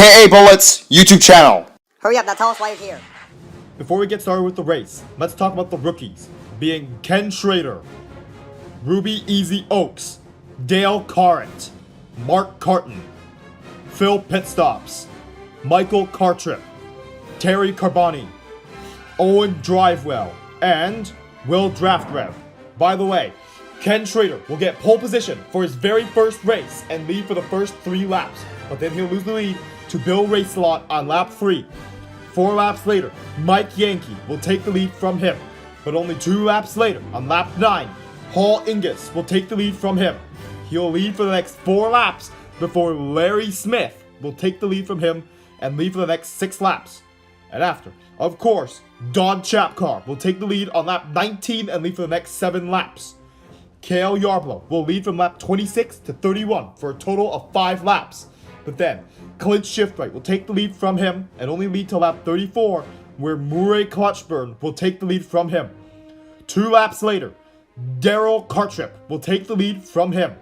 AA Bullets YouTube channel. Hurry up, now tell us why you're here. Before we get started with the race, let's talk about the rookies, being Ken Schrader, Ruby Easy Oaks, Dale Carrett, Mark Carton, Phil Pitstops, Michael Cartrip, Terry Carboni, Owen Drivewell, and Will Draftrev. By the way, Ken Schrader will get pole position for his very first race and lead for the first 3 laps, but then he'll lose the lead to Bill Racelot on lap 3. 4 laps later, Mike Yankee will take the lead from him, but only 2 laps later, on lap 9, Paul Ingus will take the lead from him. He'll lead for the next 4 laps before Larry Smith will take the lead from him and lead for the next 6 laps. And after, of course, Don Chapcar will take the lead on lap 19 and lead for the next 7 laps. Cale Yarborough will lead from lap 26 to 31 for a total of 5 laps. But then, Clint Shiftwright will take the lead from him and only lead to lap 34, where Murray Clutchburn will take the lead from him. 2 laps later, Daryl Cartrip will take the lead from him.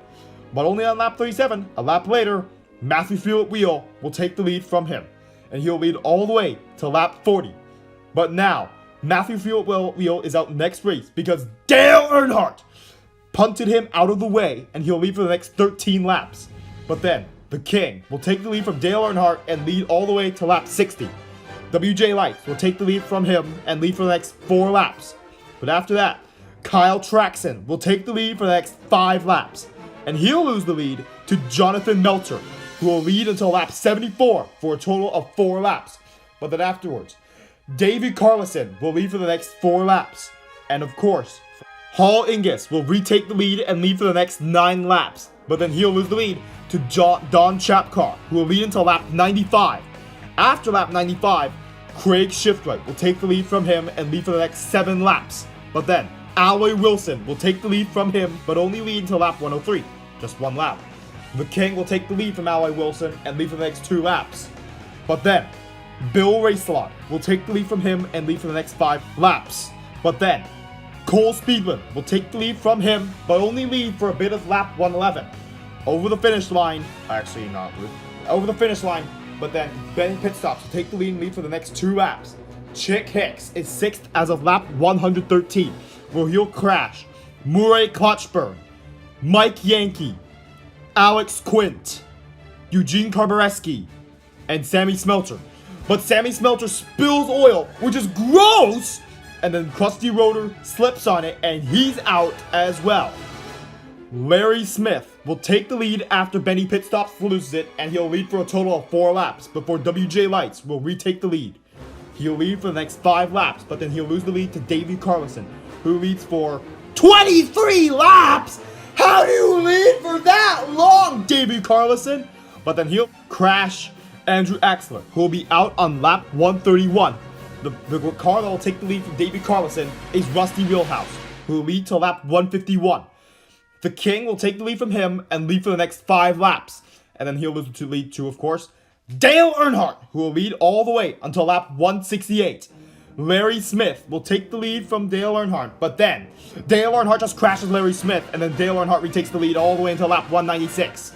But only on lap 37, a lap later, Matthew Fewlett Wheel will take the lead from him. And he'll lead all the way to lap 40. But now, Matthew Fewlett Wheel is out next race because Dale Earnhardt punted him out of the way, and he'll lead for the next 13 laps. But then, the King will take the lead from Dale Earnhardt and lead all the way to lap 60. WJ Lights will take the lead from him and lead for the next 4 laps. But after that, Kyle Traxon will take the lead for the next 5 laps. And he'll lose the lead to Jonathan Melcher, who will lead until lap 74 for a total of 4 laps. But then afterwards, Davey Carlson will lead for the next 4 laps. And of course, Paul Ingus will retake the lead and lead for the next 9 laps. But then he'll lose the lead to Don Chapcar, who will lead until lap 95. After lap 95, Craig Shiftwright will take the lead from him and lead for the next 7 laps. But then, Alloy Wilson will take the lead from him, but only lead until lap 103, just 1 lap. The King will take the lead from Alloy Wilson and lead for the next 2 laps. But then, Bill Racelot will take the lead from him and lead for the next 5 laps. But then, Cole Speedman will take the lead from him, but only lead for a bit of lap 111. Over the finish line, over the finish line, but then Ben Pitstops will take the lead and lead for the next 2 laps. Chick Hicks is 6th as of lap 113, where he'll crash Murray Clutchburn, Mike Yankee, Alex Quint, Eugene Karbareski, and Sammy Smelter. But Sammy Smelter spills oil, which is gross! And then Krusty Rotor slips on it, and he's out as well. Larry Smith will take the lead after Benny Pitstops loses it, and he'll lead for a total of 4 laps before WJ Lights will retake the lead. He'll lead for the next 5 laps, but then he'll lose the lead to Davey Carlson, who leads for 23 laps! How do you lead for that long, Davey Carlson? But then he'll crash Andrew Axler, who will be out on lap 131. The car that will take the lead from Davey Carlson is Rusty Wheelhouse, who will lead to lap 151. The King will take the lead from him and lead for the next 5 laps. And then he'll lose to lead to, of course, Dale Earnhardt, who will lead all the way until lap 168. Larry Smith will take the lead from Dale Earnhardt, but then Dale Earnhardt just crashes Larry Smith, and then Dale Earnhardt retakes the lead all the way until lap 196.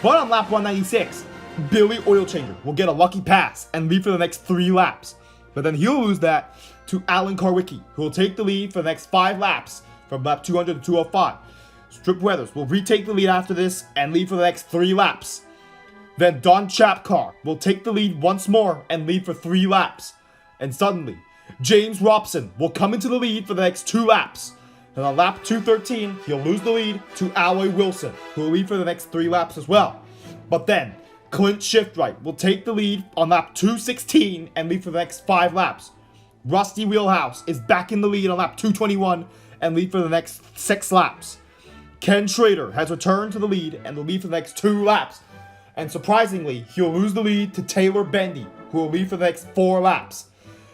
But on lap 196, Billy Oilchanger will get a lucky pass and lead for the next 3 laps. But then he'll lose that to Alan Karwicki, who will take the lead for the next 5 laps from lap 200 to 205. Strip Weathers will retake the lead after this and lead for the next 3 laps. Then Don Chapcar will take the lead once more and lead for 3 laps. And suddenly, James Robson will come into the lead for the next 2 laps. And on lap 213, he'll lose the lead to Alloy Wilson, who will lead for the next 3 laps as well. But then, Clint Shiftwright will take the lead on lap 216 and lead for the next 5 laps. Rusty Wheelhouse is back in the lead on lap 221 and lead for the next 6 laps. Ken Schrader has returned to the lead and will lead for the next 2 laps. And surprisingly, he'll lose the lead to Taylor Bendy, who will lead for the next 4 laps.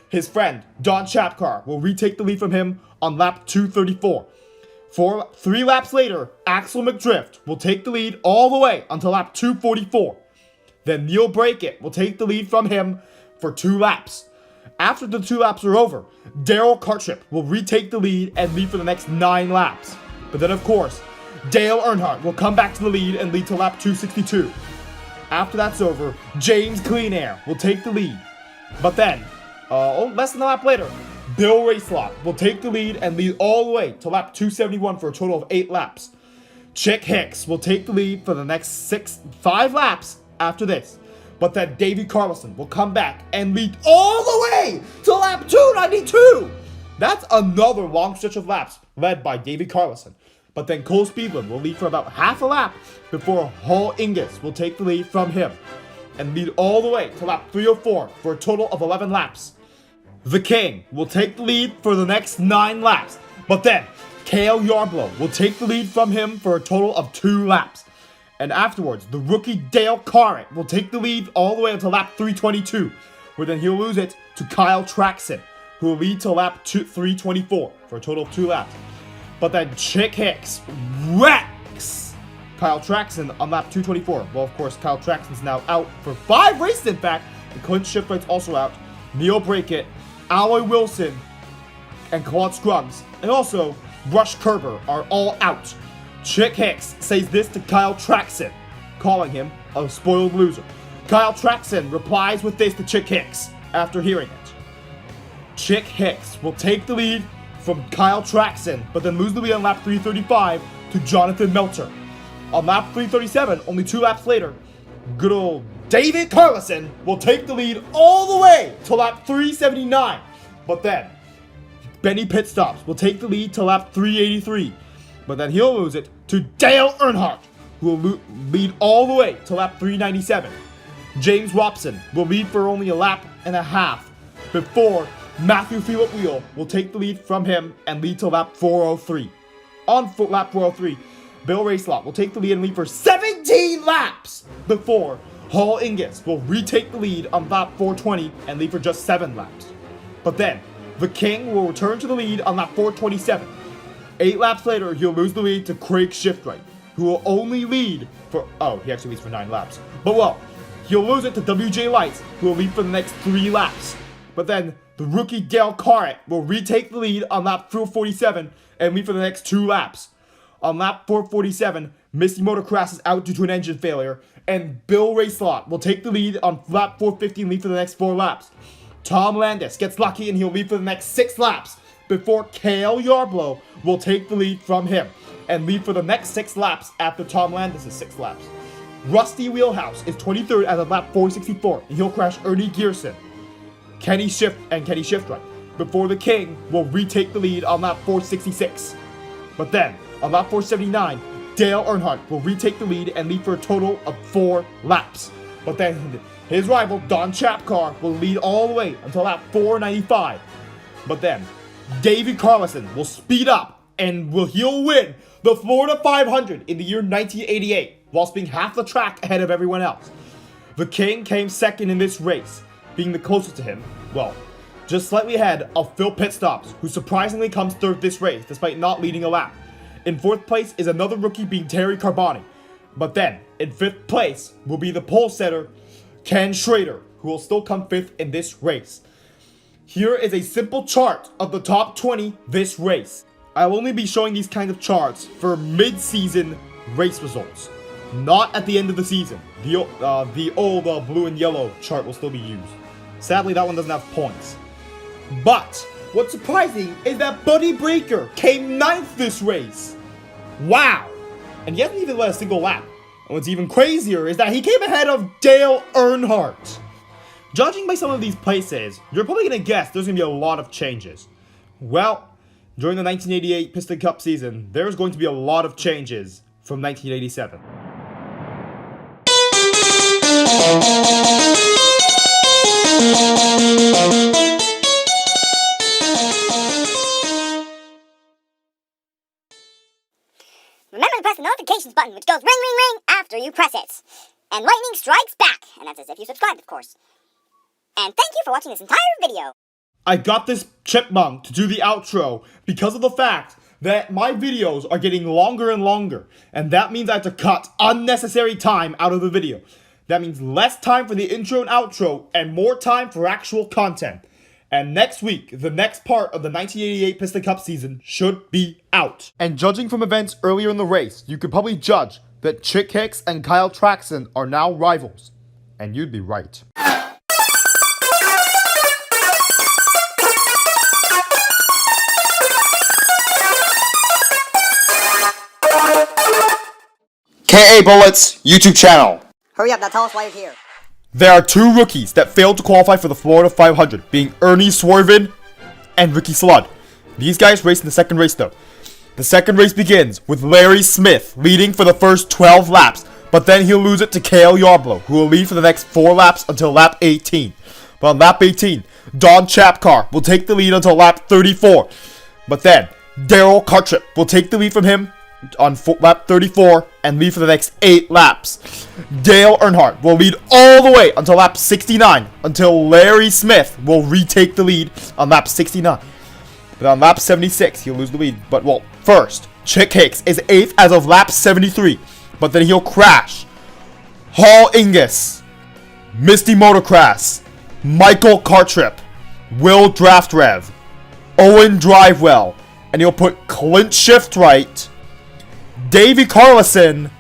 His friend, Don Chapcar, will retake the lead from him on lap 234. 3 laps later, Axel McDrift will take the lead all the way until lap 244. Then Neil Brackett will take the lead from him for 2 laps. After the 2 laps are over, Daryl Cartrip will retake the lead and lead for the next 9 laps. But then of course, Dale Earnhardt will come back to the lead and lead to lap 262. After that's over, James Clean Air will take the lead. But then, less than a lap later, Bill Racelock will take the lead and lead all the way to lap 271 for a total of 8 laps. Chick Hicks will take the lead for the next 5 laps after this. But then Davey Carlson will come back and lead all the way to lap 292. That's another long stretch of laps led by Davey Carlson. But then Cole Speedland will lead for about half a lap before Hall Ingus will take the lead from him and lead all the way to lap 304 for a total of 11 laps. The King will take the lead for the next 9 laps, but then Cale Yarborough will take the lead from him for a total of 2 laps. And afterwards, the rookie Dale Carrett will take the lead all the way until lap 322, where then he'll lose it to Kyle Traxon, who will lead to lap 324 for a total of 2 laps. But then Chick Hicks wrecks Kyle Traxon on lap 224. Well, of course, Kyle Traxon's now out for 5 races, in fact. And Clint Shipwright's also out. Neil Brackett, Alloy Wilson, and Claude Scruggs, and also Rush Kerber are all out. Chick Hicks says this to Kyle Traxon, calling him a spoiled loser. Kyle Traxon replies with this to Chick Hicks after hearing it. Chick Hicks will take the lead from Kyle Traxon, but then lose the lead on lap 335 to Jonathan Melter. On lap 337, only 2 laps later, good old David Carlson will take the lead all the way to lap 379. But then, Benny Pitstops will take the lead to lap 383. But then he'll lose it to Dale Earnhardt, who will lead all the way to lap 397. James Robson will lead for only a lap and a half before Matthew Phillip Wheel will take the lead from him and lead to lap 403. On lap 403, Bill Racelock will take the lead and lead for 17 laps before Hall Ingus will retake the lead on lap 420 and lead for just 7 laps. But then, the King will return to the lead on lap 427. 8 laps later, he'll lose the lead to Craig Shiftright, who will only lead for, he actually leads for 9 laps. But well, he'll lose it to WJ Lights, who will lead for the next 3 laps. But then, the rookie Dale Carrett will retake the lead on lap 447 and lead for the next 2 laps. On lap 447, Misty Motocross is out due to an engine failure, and Bill Racelock will take the lead on lap 450 and lead for the next 4 laps. Tom Landis gets lucky and he'll lead for the next 6 laps before Cale Yarborough will take the lead from him and lead for the next 6 laps after Tom Landis' 6 laps. Rusty Wheelhouse is 23rd at lap 464 and he'll crash Ernie Gearson, Kenny Shiftright before the King will retake the lead on lap 466. But then, on lap 479, Dale Earnhardt will retake the lead and lead for a total of 4 laps. But then, his rival, Don Chapcar, will lead all the way until lap 495. But then, Davey Carlson will speed up and he'll win the Florida 500 in the year 1988, whilst being half the track ahead of everyone else. The King came second in this race, being the closest to him, well, just slightly ahead of Phil Pitstops, who surprisingly comes 3rd this race, despite not leading a lap. In 4th place is another rookie being Terry Carboni. But then, in 5th place will be the pole setter, Ken Schrader, who will still come 5th in this race. Here is a simple chart of the top 20 this race. I'll only be showing these kind of charts for mid-season race results, not at the end of the season. The old blue and yellow chart will still be used. Sadly, that one doesn't have points. But what's surprising is that Buddy Breaker came 9th this race. Wow! And he hasn't even led a single lap. And what's even crazier is that he came ahead of Dale Earnhardt. Judging by some of these places, you're probably going to guess there's going to be a lot of changes. Well, during the 1988 Piston Cup season, there's going to be a lot of changes from 1987. Remember to press the notifications button, which goes ring, ring, ring after you press it. And lightning strikes back, and that's as if you subscribed, of course. And thank you for watching this entire video. I got this chipmunk to do the outro because of the fact that my videos are getting longer and longer, and that means I have to cut unnecessary time out of the video. That means less time for the intro and outro, and more time for actual content. And next week, the next part of the 1988 Piston Cup season should be out. And judging from events earlier in the race, you could probably judge that Chick Hicks and Kyle Traxton are now rivals. And you'd be right. KA Bullets YouTube channel. Hurry up, now tell us why you're here. There are two rookies that failed to qualify for the Florida 500, being Ernie Swervin and Ricky Slood. These guys raced in the second race though. The second race begins with Larry Smith leading for the first 12 laps, but then he'll lose it to Cale Yarborough, who will lead for the next 4 laps until lap 18. But on lap 18, Don Chapcar will take the lead until lap 34. But then, Daryl Cartrip will take the lead from him on lap 34 and lead for the next 8 laps. Dale Earnhardt will lead all the way until lap 69, until Larry Smith will retake the lead on lap 69. But on lap 76, he'll lose the lead. But, well, first, Chick Hicks is 8th as of lap 73. But then he'll crash. Hall Ingus, Misty Motocross, Michael Cartrip, Will Draft Rev, Owen Drivewell, and he'll put Clint Shiftright, Davey Carlson,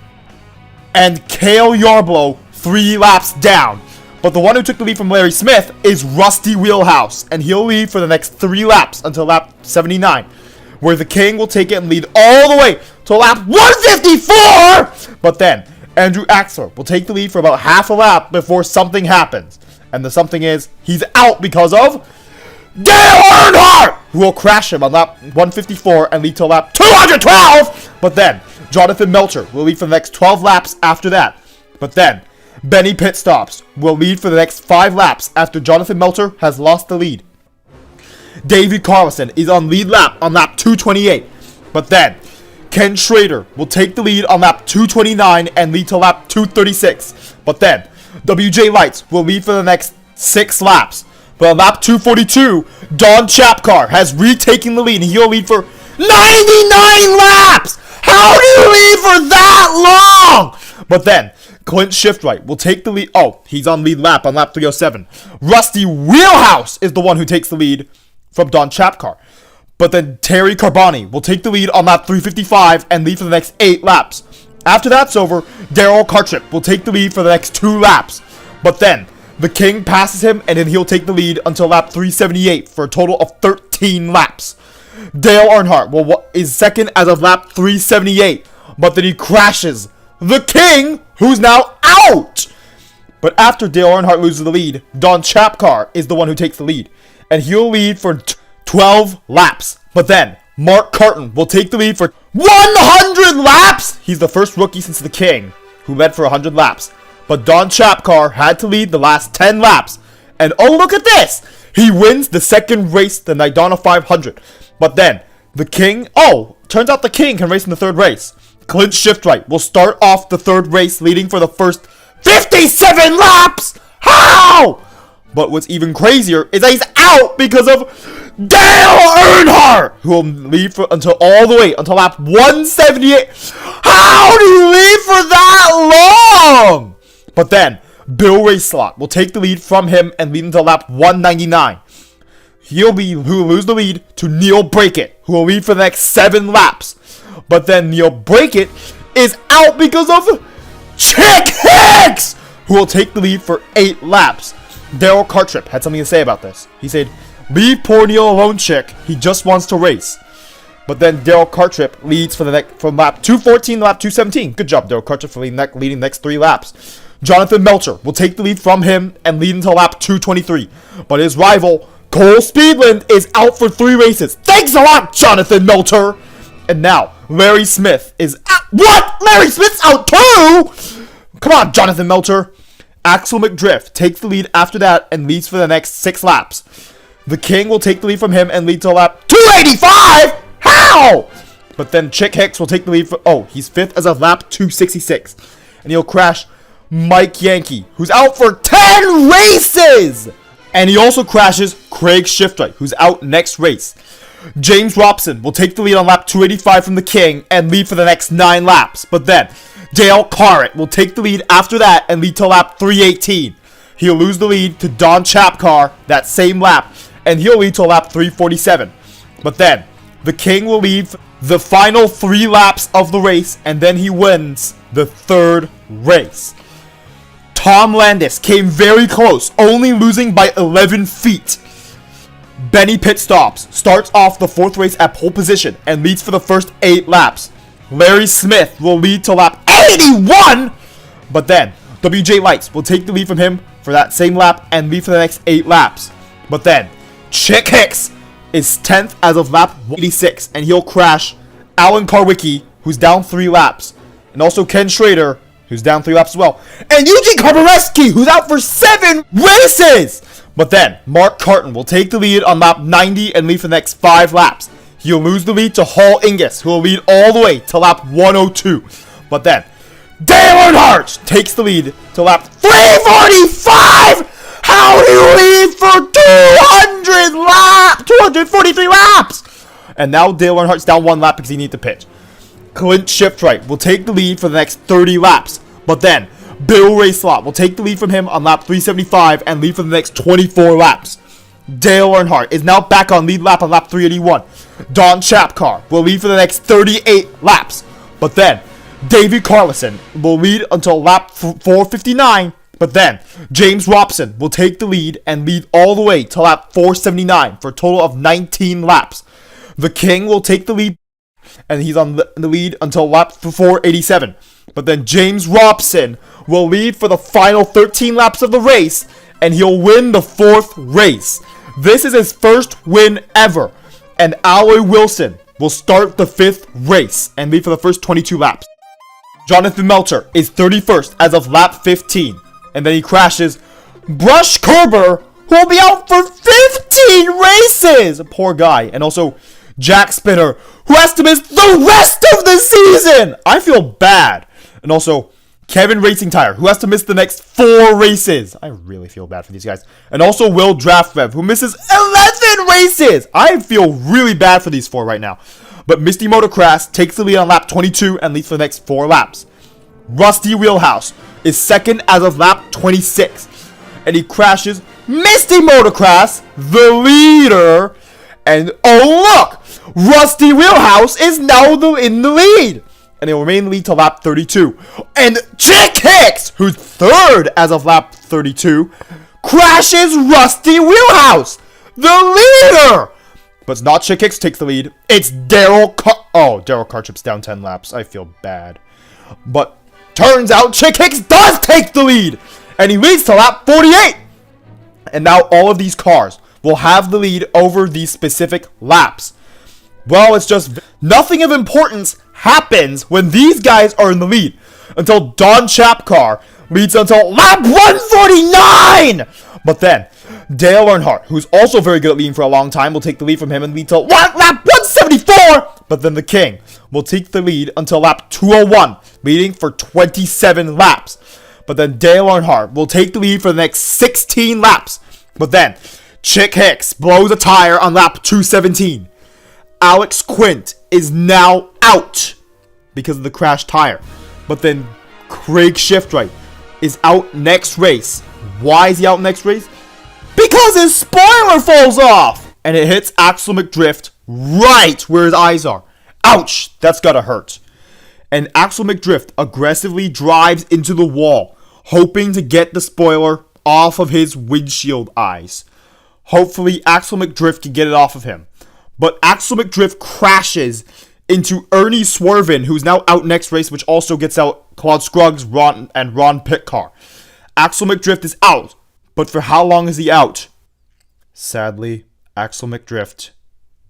and Cale Yarborough 3 laps down. But the one who took the lead from Larry Smith is Rusty Wheelhouse, and he'll lead for the next 3 laps until lap 79, where the King will take it and lead all the way to lap 154! But then, Andrew Axler will take the lead for about half a lap before something happens. And the something is, he's out because of Dale Earnhardt, who will crash him on lap 154 and lead to lap 212! But then, Jonathan Melcher will lead for the next 12 laps after that. But then, Benny Pitstops will lead for the next 5 laps after Jonathan Melcher has lost the lead. Davey Carlson is on lead lap on lap 228. But then, Ken Schrader will take the lead on lap 229 and lead to lap 236. But then, WJ Lights will lead for the next 6 laps. But on lap 242, Don Chapcar has retaken the lead and he'll lead for 99 laps! How do you lead for that long? But then, Clint Shiftright will take the lead. Oh, he's on lead lap on lap 307. Rusty Wheelhouse is the one who takes the lead from Don Chapcar. But then Terry Carboni will take the lead on lap 355 and lead for the next 8 laps. After that's over, Daryl Cartrip will take the lead for the next 2 laps. But then, the King passes him and then he'll take the lead until lap 378 for a total of 13 laps. Dale Earnhardt is second as of lap 378, but then he crashes the King, who's now out! But after Dale Earnhardt loses the lead, Don Chapcar is the one who takes the lead, and he'll lead for 12 laps. But then, Mark Carton will take the lead for 100 laps! He's the first rookie since the King, who led for 100 laps. But Don Chapcar had to lead the last 10 laps. And oh, look at this! He wins the second race, the Nidana 500. But then, the King... Oh, turns out the King can race in the third race. Clint Shiftright will start off the third race leading for the first 57 laps! How? But what's even crazier is that he's out because of Dale Earnhardt, who will lead for until all the way until lap 178. How do you lead for that long? But then, Bill Rayslot will take the lead from him and lead until lap 199. Who will lose the lead to Neil Brackett, who will lead for the next 7 laps. But then Neil Brackett is out because of Chick Hicks, who will take the lead for 8 laps. Daryl Cartrip had something to say about this. He said, "Leave poor Neil alone, Chick. He just wants to race." But then Daryl Cartrip leads from lap 214 to lap 217. Good job, Daryl Cartrip, for leading the next 3 laps. Jonathan Melcher will take the lead from him and lead until lap 223. But his rival, Cole Speedland, is out for 3 races. Thanks a lot, Jonathan Melcher! And now, Larry Smith is out. What? Larry Smith's out too? Come on, Jonathan Melcher. Axel McDrift takes the lead after that and leads for the next 6 laps. The King will take the lead from him and lead to lap 285? How? But then Chick Hicks will take the lead for... Oh, he's 5th as of lap 266. And he'll crash Mike Yankee, who's out for 10 races! And he also crashes Craig Shiftright, who's out next race. James Robson will take the lead on lap 285 from the King and lead for the next 9 laps. But then, Dale Carrett will take the lead after that and lead to lap 318. He'll lose the lead to Don Chapcar that same lap, and he'll lead to lap 347. But then, the King will lead the final 3 laps of the race, and then he wins the third race. Tom Landis came very close, only losing by 11 feet. Benny pit stops, starts off the fourth race at pole position, and leads for the first 8 laps. Larry Smith will lead to lap 81, but then WJ Lights will take the lead from him for that same lap and lead for the next 8 laps. But then Chick Hicks is 10th as of lap 86, and he'll crash Alan Karwicki, who's down 3 laps, and also Ken Schrader, who's down 3 laps as well, and Eugene Karboreski, who's out for 7 races! But then, Mark Carton will take the lead on lap 90 and lead for the next 5 laps. He'll lose the lead to Hall Ingus, who will lead all the way to lap 102. But then, Dale Earnhardt takes the lead to lap 345! How do you lead for 243 laps? And now Dale Earnhardt's down 1 lap because he needs to pitch. Clint Shiftright will take the lead for the next 30 laps. But then, Bill Rayslot will take the lead from him on lap 375 and lead for the next 24 laps. Dale Earnhardt is now back on lead lap on lap 381. Don Chapcar will lead for the next 38 laps. But then, Davey Carlson will lead until lap 459. But then, James Robson will take the lead and lead all the way to lap 479 for a total of 19 laps. The King will take the lead, and he's on the lead until lap 487. But then James Robson will lead for the final 13 laps of the race, and he'll win the 4th race. This is his first win ever. And Alloy Wilson will start the 5th race and lead for the first 22 laps. Jonathan Melcher is 31st as of lap 15. And then he crashes Brush Kerber, who will be out for 15 races! Poor guy. And also Jack Spinner, who has to miss the rest of the season! I feel bad. And also Kevin Racing Tire, who has to miss the next 4 races. I really feel bad for these guys. And also Will Draftrev, who misses 11 races. I feel really bad for these 4 right now. But Misty Motocross takes the lead on lap 22 and leads for the next 4 laps. Rusty Wheelhouse is 2nd as of lap 26. And he crashes Misty Motocross, the leader. And oh look! Rusty Wheelhouse is now in the lead. And he'll remain in the lead till lap 32. And Chick Hicks, who's 3rd as of lap 32, crashes Rusty Wheelhouse, the leader! But it's not Chick Hicks who takes the lead. It's Daryl Carchip's down 10 laps. I feel bad. But turns out Chick Hicks does take the lead. And he leads to lap 48. And now all of these cars will have the lead over these specific laps. Well, it's just nothing of importance happens when these guys are in the lead until Don Chapcar leads until lap 149. But then Dale Earnhardt, who's also very good at leading for a long time, will take the lead from him and lead till lap 174. But then the King will take the lead until lap 201, leading for 27 laps. But then Dale Earnhardt will take the lead for the next 16 laps. But then Chick Hicks blows a tire on lap 217. Alex Quint is now out because of the crashed tire. But then Craig Shiftright is out next race. Why is he out next race? Because his spoiler falls off! And it hits Axel McDrift right where his eyes are. Ouch! That's gotta hurt. And Axel McDrift aggressively drives into the wall, hoping to get the spoiler off of his windshield eyes. Hopefully Axel McDrift can get it off of him. But Axel McDrift crashes into Ernie Swervin, who's now out next race, which also gets out Claude Scruggs, Ron Pitcar. Axel McDrift is out. But for how long is he out? Sadly, Axel McDrift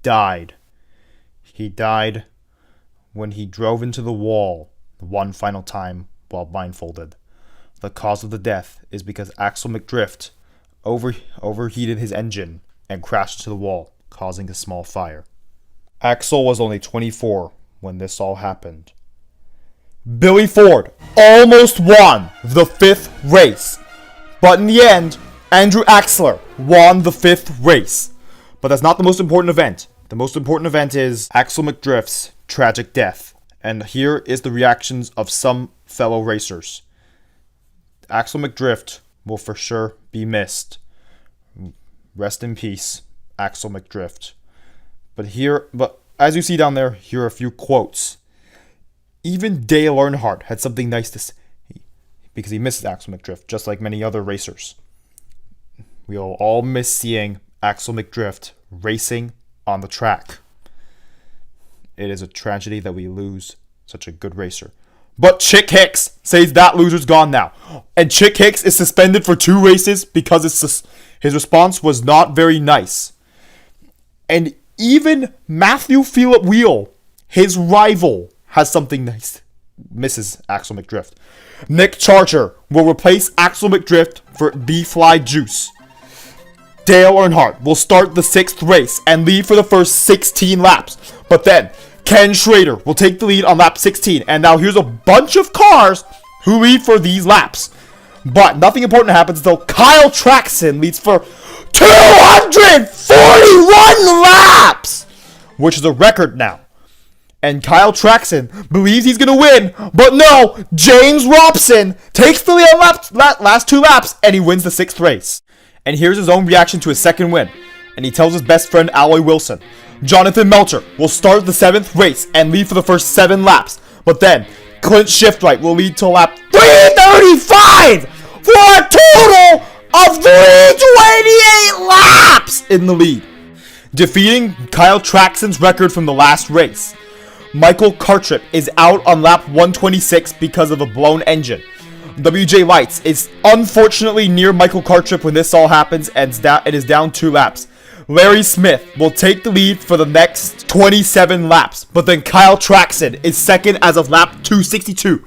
died. He died when he drove into the wall one final time while blindfolded. The cause of the death is because Axel McDrift overheated his engine and crashed into the wall, causing a small fire. Axel was only 24 when this all happened. Billy Ford almost won the 5th race, but in the end, Andrew Axler won the 5th race. But that's not the most important event. The most important event is Axel McDrift's tragic death, and here is the reactions of some fellow racers. Axel McDrift will for sure be missed. Rest in peace, Axel McDrift. But as you see down there, here are a few quotes. Even Dale Earnhardt had something nice to say, because he misses Axel McDrift, just like many other racers. We'll all miss seeing Axel McDrift racing on the track. It is a tragedy that we lose such a good racer. But Chick Hicks says that loser's gone now. And Chick Hicks is suspended for 2 races because his response was not very nice. And even Matthew Phillip Wheel, his rival, has something nice. Misses Axel McDrift. Nick Charger will replace Axel McDrift for B-Fly Juice. Dale Earnhardt will start the 6th race and lead for the first 16 laps. But then, Ken Schrader will take the lead on lap 16. And now here's a bunch of cars who lead for these laps. But nothing important happens until Kyle Traxon leads for 241 laps! Which is a record now. And Kyle Traxon believes he's going to win. But no, James Robson takes the lead on last 2 laps and he wins the 6th race. And here's his own reaction to his 2nd win. And he tells his best friend Alloy Wilson, Jonathan Melcher will start the 7th race and lead for the first 7 laps. But then, Clint Shiftwright will lead to lap 335 for a total of 328 laps in the lead, defeating Kyle Traxon's record from the last race. Michael Cartrip is out on lap 126 because of a blown engine. WJ Lights is unfortunately near Michael Cartrip when this all happens, and it is down 2 laps. Larry Smith will take the lead for the next 27 laps, but then Kyle Traxon is 2nd as of lap 262,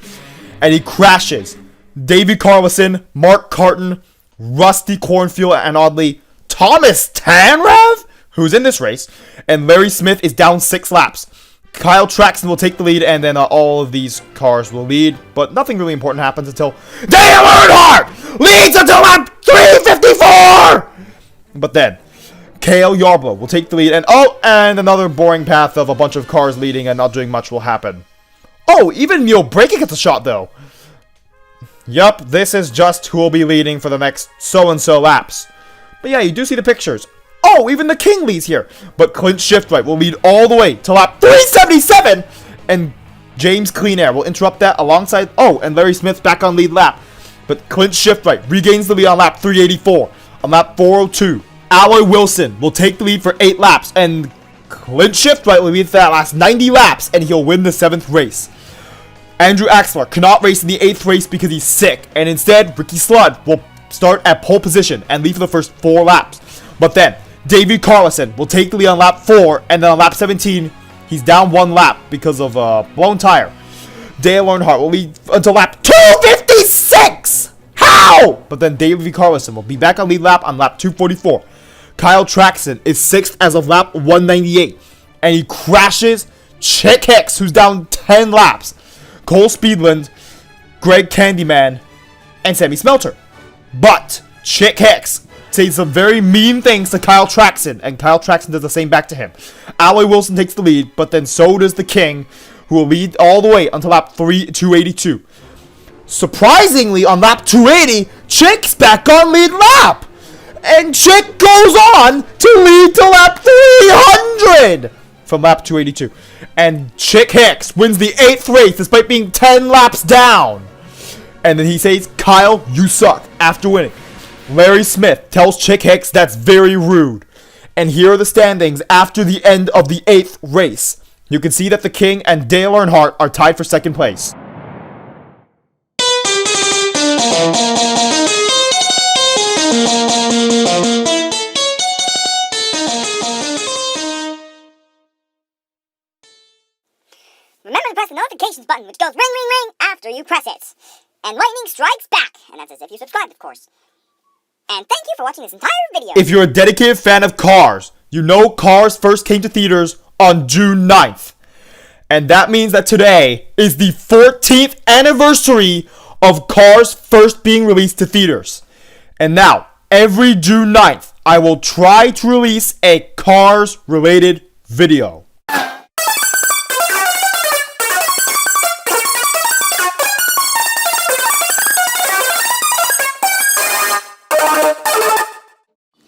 and he crashes Davey Carlson, Mark Carton, Rusty Cornfield, and oddly, Thomas Tanrev, who's in this race, and Larry Smith is down 6 laps. Kyle Traxon will take the lead, and then all of these cars will lead, but nothing really important happens until Dale Earnhardt leads until lap 354! But then, Cale Yarborough will take the lead, and another boring path of a bunch of cars leading and not doing much will happen. Oh, even Neil Breaking gets a shot, though. Yup, this is just who will be leading for the next so-and-so laps. But yeah, you do see the pictures. Oh, even the King leads here. But Clint Shiftwright will lead all the way to lap 377. And James Clean Air will interrupt that alongside... Oh, and Larry Smith back on lead lap. But Clint Shiftwright regains the lead on lap 384. On lap 402, Alloy Wilson will take the lead for 8 laps. And Clint Shiftwright will lead for that last 90 laps. And he'll win the 7th race. Andrew Axler cannot race in the 8th race because he's sick. And instead, Ricky Sludd will start at pole position and lead for the first 4 laps. But then, Davey Carlson will take the lead on lap 4, and then on lap 17, he's down 1 lap because of a blown tire. Dale Earnhardt will lead until lap 256! How? But then Davey Carlson will be back on lead lap on lap 244. Kyle Traxon is 6th as of lap 198, and he crashes Chick Hicks, who's down 10 laps, Cole Speedland, Greg Candyman, and Sammy Smelter. But Chick Hicks says some very mean things to Kyle Traxon, and Kyle Traxon does the same back to him. Alloy Wilson takes the lead, but then so does the King, who will lead all the way until lap 282. Surprisingly, on lap 280, Chick's back on lead lap, and Chick goes on to lead to lap 300 from lap 282. And Chick Hicks wins the 8th race despite being 10 laps down. And then he says, Kyle, you suck, after winning. Larry Smith tells Chick Hicks that's very rude. And here are the standings after the end of the 8th race. You can see that the King and Dale Earnhardt are tied for 2nd place. Remember to press the notifications button, which goes ring, ring, ring after you press it. And lightning strikes back, and that's as if you subscribed, of course. And thank you for watching this entire video. If you're a dedicated fan of Cars, you know Cars first came to theaters on June 9th. And that means that today is the 14th anniversary of Cars first being released to theaters. And now, every June 9th, I will try to release a Cars-related video.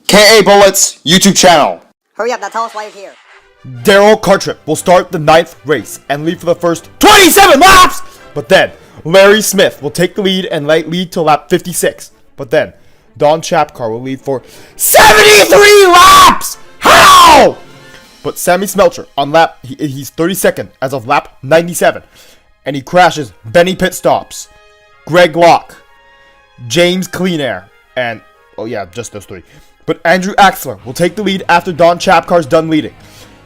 KA Bullets YouTube channel. Hurry up, now tell us why you're here. Daryl Cartrip will start the 9th race and lead for the first 27 laps! But then, Larry Smith will take the lead and lead to lap 56. But then, Don Chapcar will lead for 73 laps! How? But Sammy Smelter on lap, he's 32nd as of lap 97. And he crashes Benny Pit Stops, Greg Locke, James Clean Air, and, oh yeah, just those three. But Andrew Axler will take the lead after Don Chapcar's done leading.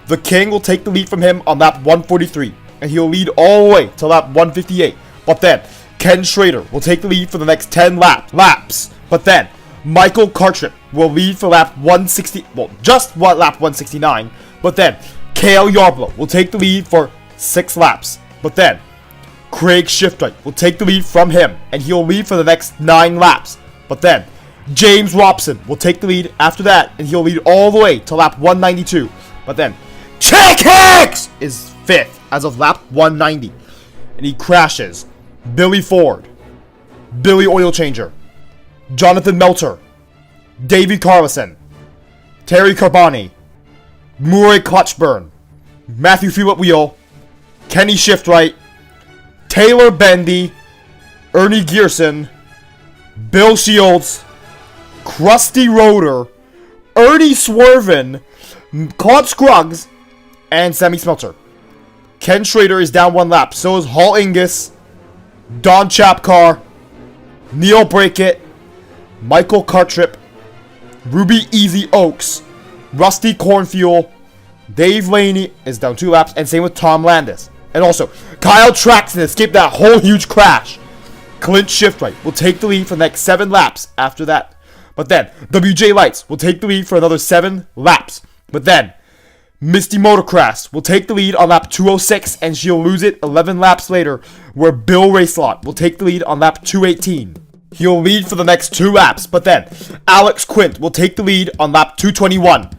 The King will take the lead from him on lap 143, and he'll lead all the way to lap 158. But then, Ken Schrader will take the lead for the next 10 laps. But then, Michael Cartrip will lead for lap 160, well, just lap 169. But then, Cale Yarborough will take the lead for 6 laps. But then, Craig Shiftright will take the lead from him, and he'll lead for the next 9 laps. But then, James Robson will take the lead after that, and he'll lead all the way to lap 192. But then, Chick Hicks is 5th as of lap 190, and he crashes Billy Ford, Billy Oil Changer, Jonathan Melter, Davey Carlson, Terry Carboni, Murray Clutchburn, Matthew Phillip Wheel, Kenny Shiftright, Taylor Bendy, Ernie Gearson, Bill Shields, Krusty Roeder, Ernie Swervin, Claude Scruggs, and Sammy Smelter. Ken Schrader is down 1 lap. So is Hall Ingus, Don Chapcar, Neil Brackett, Michael Cartrip, Ruby Easy Oaks, Rusty Cornfuel, Dave Laney is down 2 laps, and same with Tom Landis. And also, Kyle Traxton escaped that whole huge crash. Clint Shiftright will take the lead for the next 7 laps after that. But then, WJ Lights will take the lead for another 7 laps. But then, Misty Motorcraft will take the lead on lap 206, and she'll lose it 11 laps later, where Bill Racelot will take the lead on lap 218. He'll lead for the next 2 laps, but then Alex Quint will take the lead on lap 221.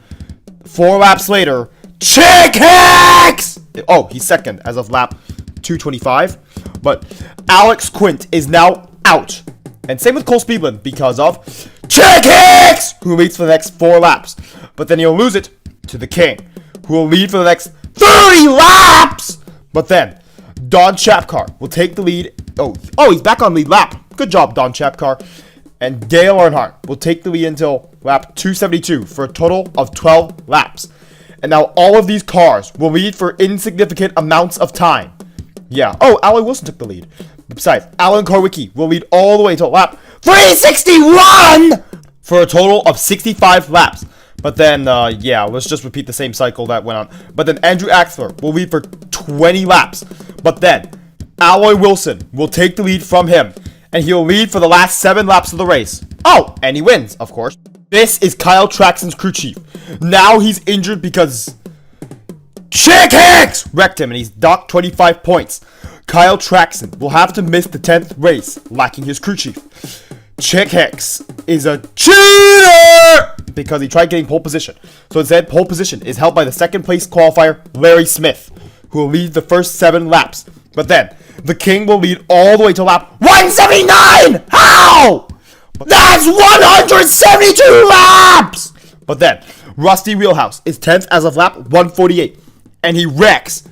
4 laps later, Chick Hicks! Oh, he's 2nd as of lap 225, but Alex Quint is now out. And same with Cole Speedland because of Chick Hicks, who leads for the next 4 laps. But then he'll lose it to the King, who will lead for the next 30 laps! But then, Don Chapcar will take the lead. Oh, he's back on lead lap. Good job, Don Chapcar. And Dale Earnhardt will take the lead until lap 272 for a total of 12 laps. And now all of these cars will lead for insignificant amounts of time. Yeah. Oh, Alloy Wilson took the lead. Besides, Alan Karwicki will lead all the way to lap 361 for a total of 65 laps. But then, yeah, let's just repeat the same cycle that went on. But then Andrew Axler will lead for 20 laps. But then, Alloy Wilson will take the lead from him, and he'll lead for the last 7 laps of the race. Oh, and he wins, of course. This is Kyle Traxton's crew chief. Now he's injured because Chick Hicks wrecked him, and he's docked 25 points. Kyle Traxton will have to miss the 10th race, lacking his crew chief. Chick Hicks is a cheater because he tried getting pole position. So instead, pole position is held by the 2nd place qualifier, Larry Smith, who will lead the first 7 laps. But then, the King will lead all the way to lap 179! How? That's 172 laps! But then, Rusty Wheelhouse is 10th as of lap 148, and he wrecks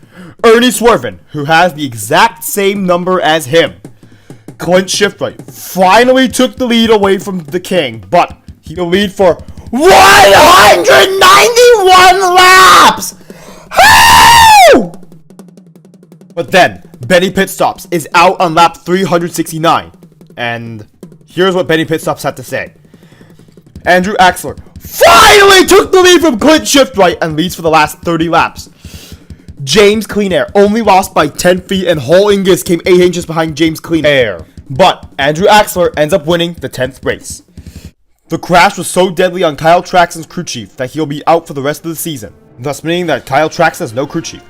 Ernie Swervin, who has the exact same number as him. Clint Shiftright finally took the lead away from the King, but he'll lead for 191 laps! Woo! But then, Benny Pitstops is out on lap 369, and here's what Benny Pitstops had to say. Andrew Axler finally took the lead from Clint Shiftright and leads for the last 30 laps. James Clean Air only lost by 10 feet, and Hall Ingus came 8 inches behind James Clean Air. But Andrew Axler ends up winning the 10th race. The crash was so deadly on Kyle Traxton's crew chief that he'll be out for the rest of the season, thus meaning that Kyle Traxton has no crew chief.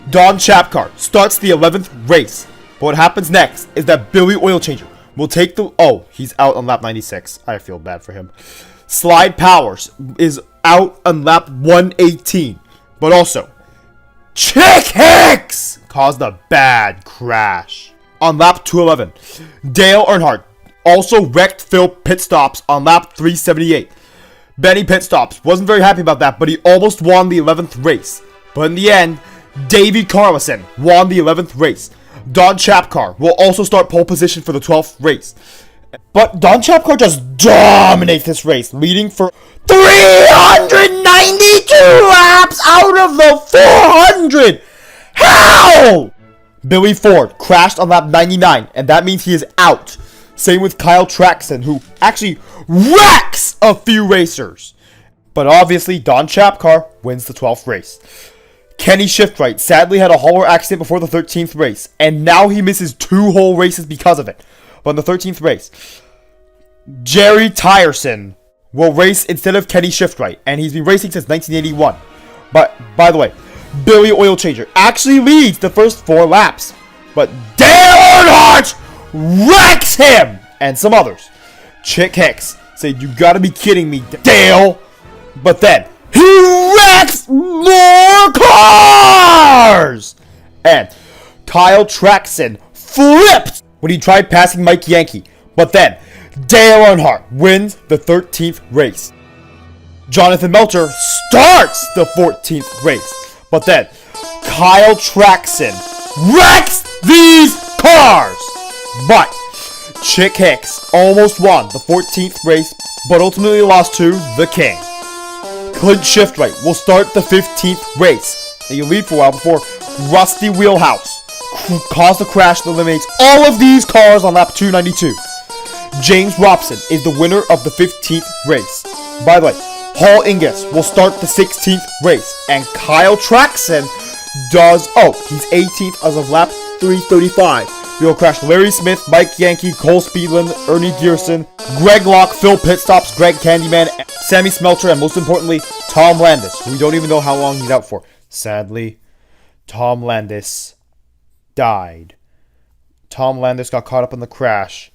Don Chapcar starts the 11th race, but what happens next is that Billy Oil Changer will take the... Oh, he's out on lap 96. I feel bad for him. Slide Powers is out on lap 118, but also Chick Hicks caused a bad crash on lap 211. Dale Earnhardt also wrecked Phil Pitstops on lap 378. Benny Pitstops wasn't very happy about that, but he almost won the 11th race. But in the end, Davey Carlson won the 11th race. Don Chapcar will also start pole position for the 12th race. But Don Chapcar just dominates this race, leading for 392 laps out of the 400! How? Billy Ford crashed on lap 99, and that means he is out. Same with Kyle Traxton, who actually wrecks a few racers. But obviously, Don Chapcar wins the 12th race. Kenny Shiftwright sadly had a hauler accident before the 13th race, and now he misses 2 whole races because of it. But in the 13th race, Jerry Tyerson will race instead of Kenny Shiftwright, and he's been racing since 1981. But, by the way, Billy Oil Changer actually leads the first 4 laps, but Dale Earnhardt wrecks him and some others. Chick Hicks said, "You gotta be kidding me, Dale." But then, he wrecks more cars! And Kyle Traxton flipped when he tried passing Mike Yankee. But then, Dale Earnhardt wins the 13th race. Jonathan Melcher starts the 14th race. But then, Kyle Traxton wrecks these cars! But Chick Hicks almost won the 14th race, but ultimately lost to the King. Clint Shiftwright will start the 15th race. And he'll lead for a while before Rusty Wheelhouse caused a crash that eliminates all of these cars on lap 292. James Robson is the winner of the 15th race. By the way, Paul Ingus will start the 16th race. And Kyle Traxton he's 18th as of lap 335. He will crash Larry Smith, Mike Yankee, Cole Speedland, Ernie Gearson, Greg Locke, Phil Pitstops, Greg Candyman, Sammy Smelter, and most importantly, Tom Landis, who we don't even know how long he's out for. Sadly, Tom Landis died. Tom Landis got caught up in the crash.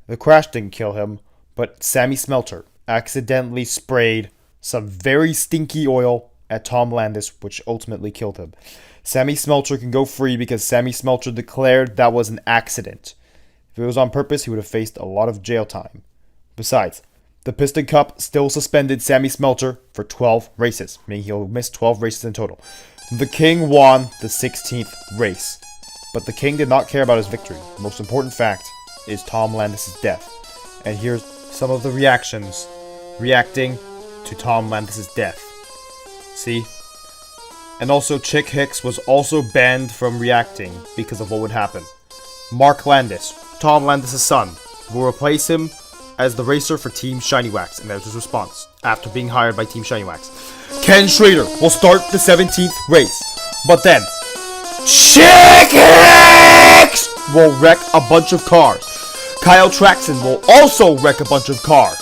The crash didn't kill him, but Sammy Smelter accidentally sprayed some very stinky oil at Tom Landis, which ultimately killed him. Sammy Smelter can go free because Sammy Smelter declared that was an accident. If it was on purpose, he would have faced a lot of jail time. Besides, the Piston Cup still suspended Sammy Smelter for 12 races, meaning he'll miss 12 races in total. The King won the 16th race, but the King did not care about his victory. The most important fact is Tom Landis' death. And here's some of the reacting to Tom Landis' death. See? And also, Chick Hicks was also banned from reacting because of what would happen. Mark Landis, Tom Landis' son, will replace him as the racer for Team Shiny Wax, and that was his response after being hired by Team Shiny Wax. Ken Schrader will start the 17th race, but then Chick Hicks will wreck a bunch of cars. Kyle Traxton will also wreck a bunch of cars.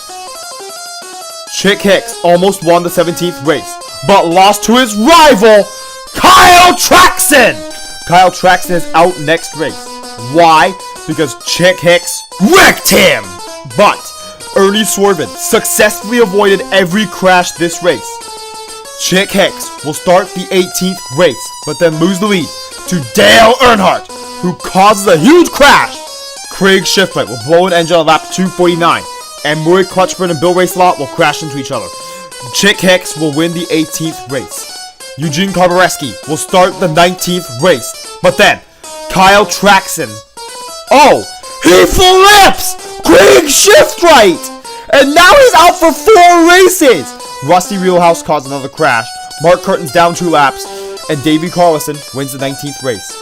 Chick Hicks almost won the 17th race, but lost to his rival, Kyle Traxton! Kyle Traxton is out next race. Why? Because Chick Hicks wrecked him! But Ernie Swervin successfully avoided every crash this race. Chick Hicks will start the 18th race, but then lose the lead to Dale Earnhardt, who causes a huge crash. Craig Shiftwright will blow an engine on lap 249, and Murray Clutchburn and Bill Racelot will crash into each other. Chick Hicks will win the 18th race. Eugene Karbareski will start the 19th race, but then Kyle Traxton, he flips Craig Shiftwright, and now he's out for 4 races. Rusty Wheelhouse caused another crash. Mark Curtin's down 2 laps, and Davey Carlson wins the 19th race.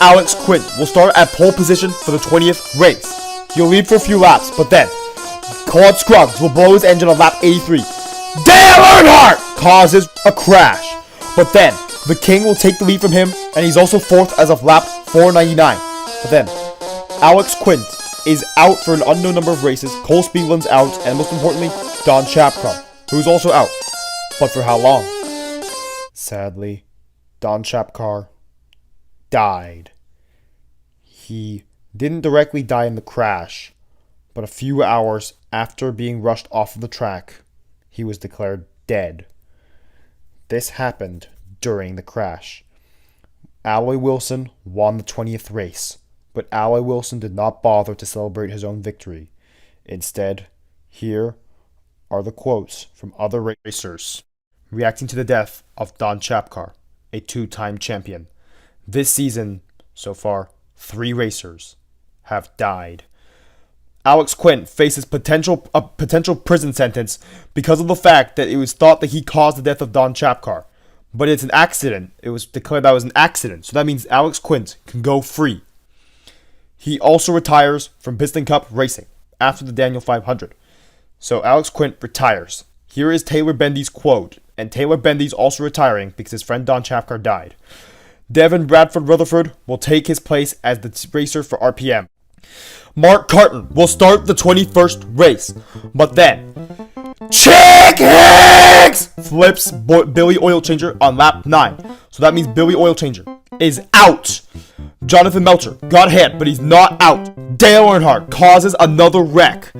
Alex Quint will start at pole position for the 20th race. He'll lead for a few laps, but then Claude Scruggs will blow his engine on lap 83. Dale Earnhardt causes a crash, but then the King will take the lead from him, and he's also 4th as of lap 499. But then Alex Quint is out for an unknown number of races. Cole Speedland's out, and most importantly, Don Chapcar, who's also out. But for how long? Sadly, Don Chapcar died. He didn't directly die in the crash, but a few hours after being rushed off of the track, he was declared dead. This happened during the crash. Alloy Wilson won the 20th race, but Alloy Wilson did not bother to celebrate his own victory. Instead, here are the quotes from other racers reacting to the death of Don Chapcar a two-time champion. This season, so far, 3 racers have died. Alex Quint faces a potential prison sentence because of the fact that it was thought that he caused the death of Don Chapcar. But it's an accident. It was declared that it was an accident. So that means Alex Quint can go free. He also retires from Piston Cup racing after the Daniel 500. So Alex Quint retires. Here is Taylor Bendy's quote. And Taylor Bendy's also retiring because his friend Don Chapcar died. Devin Bradford Rutherford will take his place as the racer for RPM. Mark Carton will start the 21st race, but then Chick Hicks flips Billy Oil Changer on lap 9. So that means Billy Oil Changer is out. Jonathan Melcher got hit, but he's not out. Dale Earnhardt causes another wreck.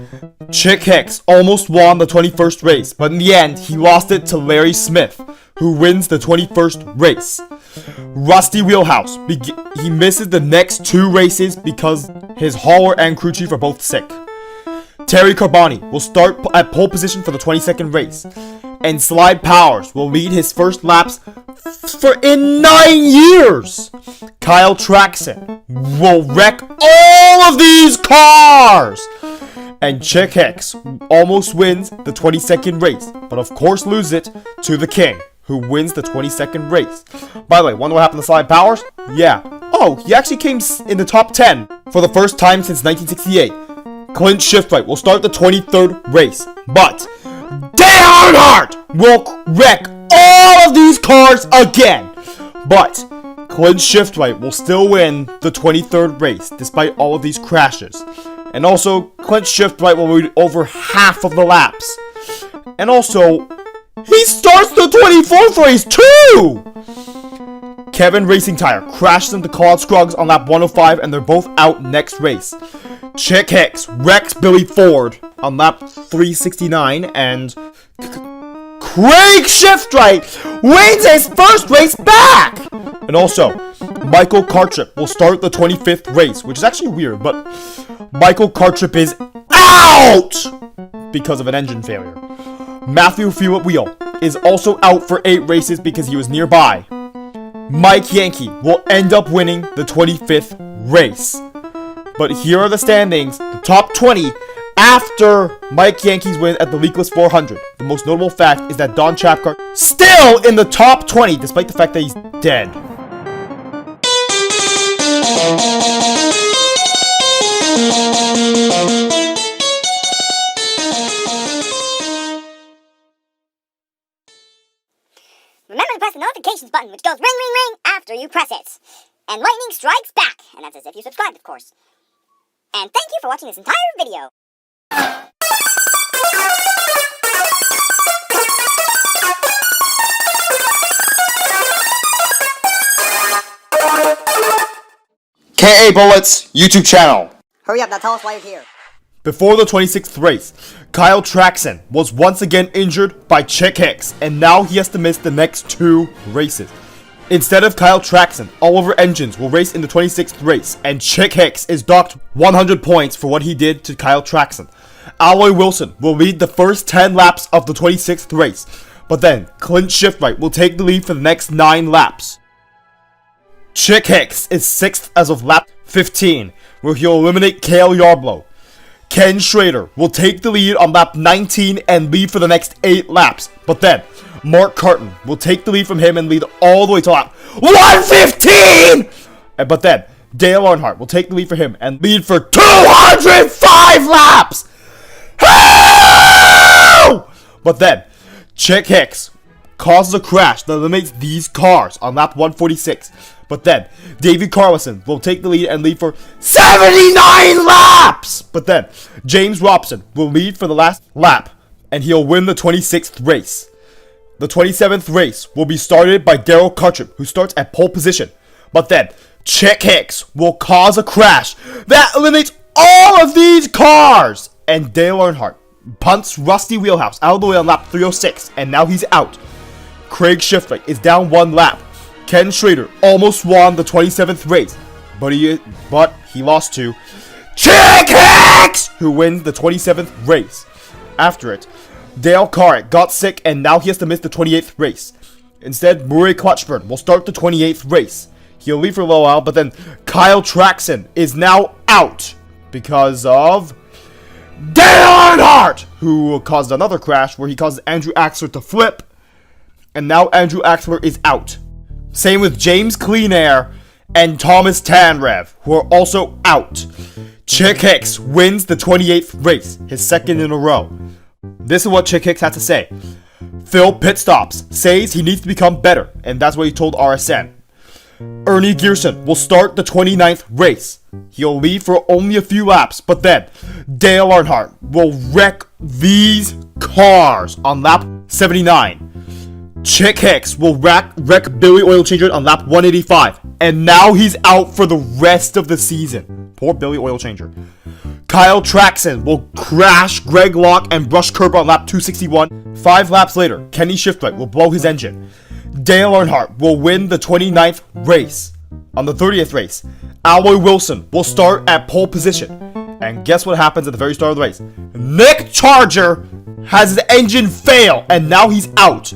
Chick Hicks almost won the 21st race, but in the end, he lost it to Larry Smith, who wins the 21st race. Rusty Wheelhouse, he misses the next 2 races because his hauler and crew chief are both sick. Terry Carboni will start at pole position for the 22nd race. And Slide Powers will lead his first laps in 9 years. Kyle Traxon will wreck all of these cars. And Chick Hicks almost wins the 22nd race, but of course loses it to the King, who wins the 22nd race. By the way, wonder what happened to Slide Powers? Yeah. Oh, he actually came in the top 10 for the first time since 1968. Clint Shiftwright will start the 23rd race, but Dale Earnhardt will wreck all of these cars again. But Clint Shiftwright will still win the 23rd race despite all of these crashes. And also, Clint Shiftwright will lead over half of the laps. And also, he starts the 24th race too! Kevin Racing Tire crashes into Claude Scruggs on lap 105 and they're both out next race. Chick Hicks wrecks Billy Ford on lap 369 and Craig Shiftwright wins his first race back! And also, Michael Cartrip will start the 25th race, which is actually weird, but Michael Cartrip is out because of an engine failure. Matthew Philip Wheel is also out for 8 races because he was nearby. Mike Yankee will end up winning the 25th race. But here are the standings, the top 20 after Mike Yankee's win at the Leakless 400. The most notable fact is that Don Chapcar still in the top 20 despite the fact that he's dead. Remember to press the notifications button, which goes ring, ring, ring after you press it. And lightning strikes back, and that's as if you subscribed, of course. And thank you for watching this entire video. KA Bullets YouTube channel. Hurry up, now tell us why you're here. Before the 26th race, Kyle Traxon was once again injured by Chick Hicks, and now he has to miss the next 2 races. Instead of Kyle Traxon, Oliver Engines will race in the 26th race, and Chick Hicks is docked 100 points for what he did to Kyle Traxon. Alloy Wilson will lead the first 10 laps of the 26th race, but then Clint Shiftwright will take the lead for the next 9 laps. Chick Hicks is 6th as of lap 15, where he'll eliminate Cale Yarbrough. Ken Schrader will take the lead on lap 19 and lead for the next 8 laps, but then Mark Carton will take the lead from him and lead all the way to lap 115! But then Dale Earnhardt will take the lead for him and lead for 205 laps! But then Chick Hicks causes a crash that eliminates these cars on lap 146. But then Davey Carlson will take the lead and lead for 79 laps! But then James Robson will lead for the last lap and he'll win the 26th race. The 27th race will be started by Daryl Cartrip, who starts at pole position. But then Chick Hicks will cause a crash that eliminates all of these cars! And Dale Earnhardt punts Rusty Wheelhouse out of the way on lap 306, and now he's out. Craig Shiftwright is down 1 lap. Ken Schrader almost won the 27th race, but he lost to Chick Hicks, who wins the 27th race. After it, Dale Carrick got sick, and now he has to miss the 28th race. Instead, Murray Clutchburn will start the 28th race. He'll lead for a little while, but then Kyle Traxon is now out because of Dale Earnhardt, who caused another crash where he caused Andrew Axler to flip, and now Andrew Axler is out. Same with James Clean Air and Thomas Tanrev, who are also out. Chick Hicks wins the 28th race, his second in a row. This is what Chick Hicks had to say. Phil Pitstops says he needs to become better, and that's what he told RSN. Ernie Gearson will start the 29th race. He'll lead for only a few laps, but then Dale Earnhardt will wreck these cars on lap 79. Chick Hicks will wreck Billy Oil Changer on lap 185, and now he's out for the rest of the season. Poor Billy Oil Changer. Kyle Traxon will crash Greg Locke and Brush Kerber on lap 261. 5 laps later, Kenny Shiftwright will blow his engine. Dale Earnhardt will win the 29th race. On the 30th race, Alloy Wilson will start at pole position. And guess what happens at the very start of the race? Nick Charger has his engine fail, and now he's out.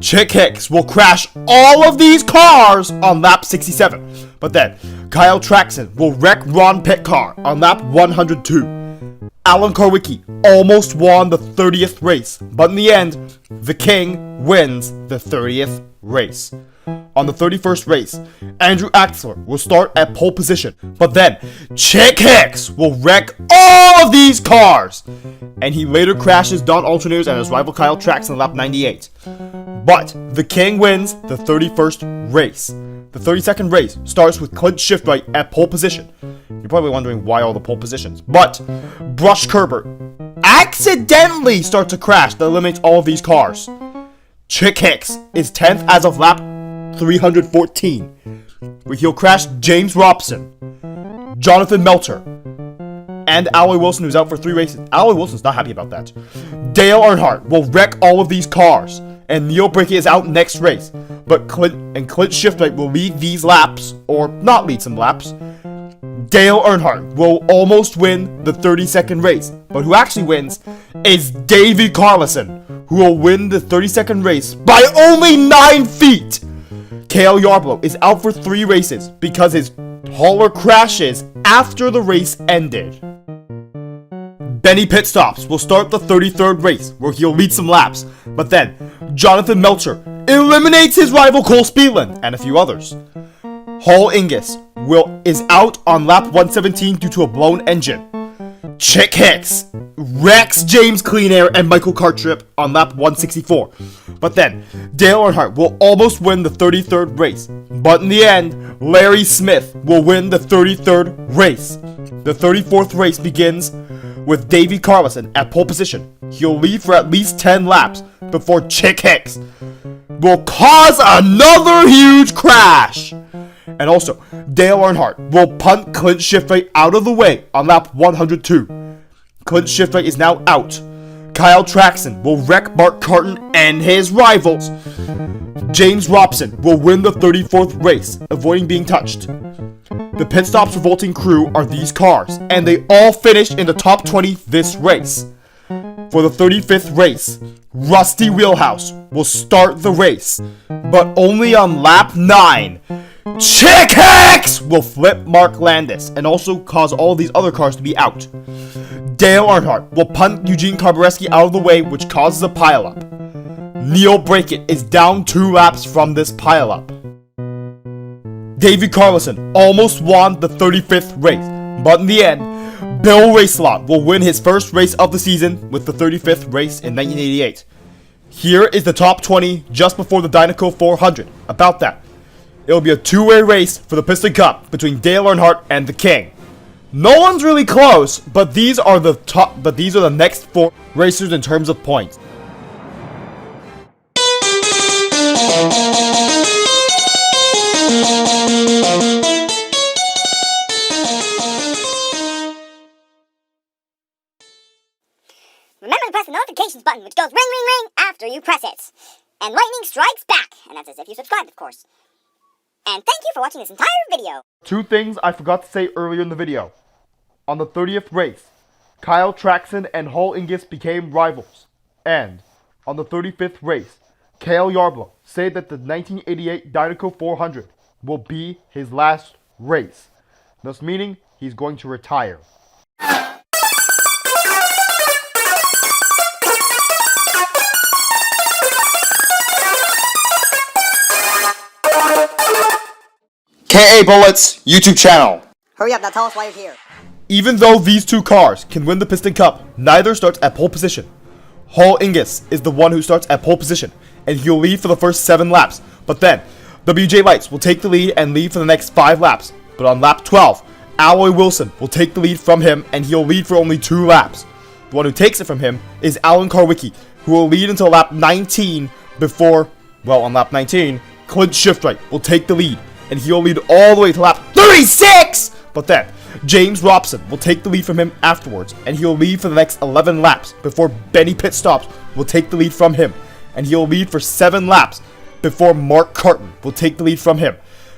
Chick Hicks will crash all of these cars on lap 67. But then, Kyle Traxon will wreck Ron Pitcar on lap 102. Alan Karwicki almost won the 30th race, but in the end, the King wins the 30th race. On the 31st race, Andrew Axler will start at pole position, but then Chick Hicks will wreck all of these cars, and he later crashes Don Alternators and his rival Kyle Traxon on lap 98. But the King wins the 31st race. The 32nd race starts with Clint Shiftwright at pole position. You're probably wondering why all the pole positions, but Brush Kerber accidentally starts a crash that eliminates all of these cars. Chick Hicks is 10th as of lap 314, where he'll crash James Robson, Jonathan Melter, and Alloy Wilson, who's out for 3 races. Alloy Wilson's not happy about that. Dale Earnhardt will wreck all of these cars, and Neil Brickey is out next race. But Clint Shiftwright will lead these laps, or not lead some laps. Dale Earnhardt will almost win the 32nd race, but who actually wins is Davey Carlson, who will win the 32nd race by only 9 feet. Cale Yarborough is out for 3 races because his hauler crashes after the race ended. Benny Pitstops will start the 33rd race, where he'll lead some laps, but then Jonathan Melcher eliminates his rival Cole Speedland and a few others. Hall Ingus is out on lap 117 due to a blown engine. Chick Hicks wrecks James Clean Air and Michael Cartrip on lap 164. But then, Dale Earnhardt will almost win the 33rd race. But in the end, Larry Smith will win the 33rd race. The 34th race begins with Davey Carlson at pole position. He'll lead for at least 10 laps before Chick Hicks will cause another huge crash. And also, Dale Earnhardt will punt Clint Shiftwright out of the way on lap 102. Clint Shiftwright is now out. Kyle Traxon will wreck Mark Carton and his rivals. James Robson will win the 34th race, avoiding being touched. The pit stop's revolting crew are these cars, and they all finished in the top 20 this race. For the 35th race, Rusty Wheelhouse will start the race, but only on lap 9. Chick Hicks will flip Mark Landis and also cause all these other cars to be out. Dale Earnhardt will punt Eugene Carbareski out of the way, which causes a pileup. Neil Brackett is down 2 laps from this pileup. Davey Carlson almost won the 35th race, but in the end, Bill Racelot will win his first race of the season with the 35th race in 1988. Here is the top 20 just before the Dynaco 400. About that, it will be a 2-way race for the Piston Cup between Dale Earnhardt and the King. No one's really close, but these are the next 4 racers in terms of points. Remember to press the notifications button, which goes ring, ring, ring after you press it. And lightning strikes back, and that's as if you subscribed, of course. And thank you for watching this entire video. 2 things I forgot to say earlier in the video. On the 30th race, Kyle Traxon and Hall Ingus became rivals. And on the 35th race, Cale Yarborough said that the 1988 Dynaco 400 will be his last race, thus meaning he's going to retire. KA Bullets YouTube channel. Hurry up, now tell us why you're here. Even though these two cars can win the Piston Cup, neither starts at pole position. Hall Ingus is the one who starts at pole position, and he'll lead for the first 7 laps. But then, WJ Lights will take the lead and lead for the next 5 laps. But on lap 12, Alloy Wilson will take the lead from him, and he'll lead for only 2 laps. The one who takes it from him is Alan Karwicki, who will lead until lap 19 before, well, on lap 19, Clint Shiftright will take the lead, and he'll lead all the way to lap 36! But then, James Robson will take the lead from him afterwards, and he'll lead for the next 11 laps before Benny Pit Stops will take the lead from him, and he'll lead for 7 laps before Mark Carton will take the lead from him.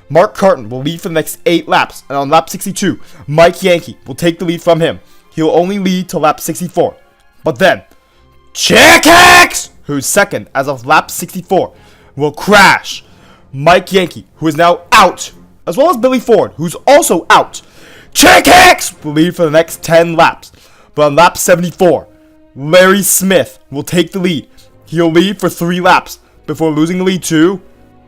Mark Carton will lead for the next 8 laps, and on lap 62, Mike Yankee will take the lead from him. He'll only lead to lap 64. But then, Chick Hicks, who's second as of lap 64, will crash. Mike Yankee, who is now out, as well as Billy Ford, who's also out. Chick Hicks will lead for the next 10 laps. But on lap 74, Larry Smith will take the lead. He'll lead for 3 laps before losing the lead to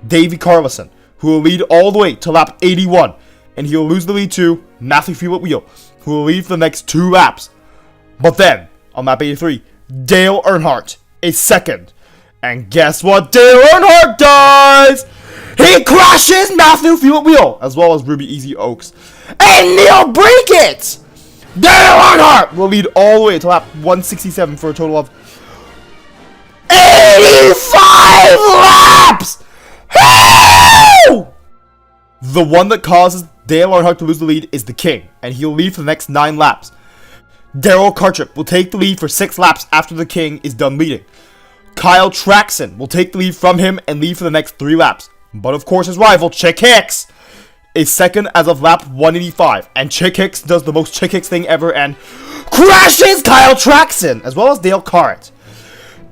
Davey Carlson, who will lead all the way to lap 81. And he'll lose the lead to Matthew Fuel at Wheel, who will lead for the next 2 laps. But then, on lap 83, Dale Earnhardt is second. And guess what Dale Earnhardt does? He crashes Matthew Fuel at Wheel, as well as Ruby Easy Oaks. And Neil Brinkett! Dale Earnhardt will lead all the way to lap 167 for a total of 85 laps! The one that causes Dale Earnhardt to lose the lead is the King, and he'll lead for the next 9 laps. Daryl Cartrip will take the lead for 6 laps after the King is done leading. Kyle Traxon will take the lead from him and lead for the next 3 laps. But of course his rival, Chick Hicks, is second as of lap 185. And Chick Hicks does the most Chick Hicks thing ever and crashes Kyle Traxon, as well as Dale Carrett.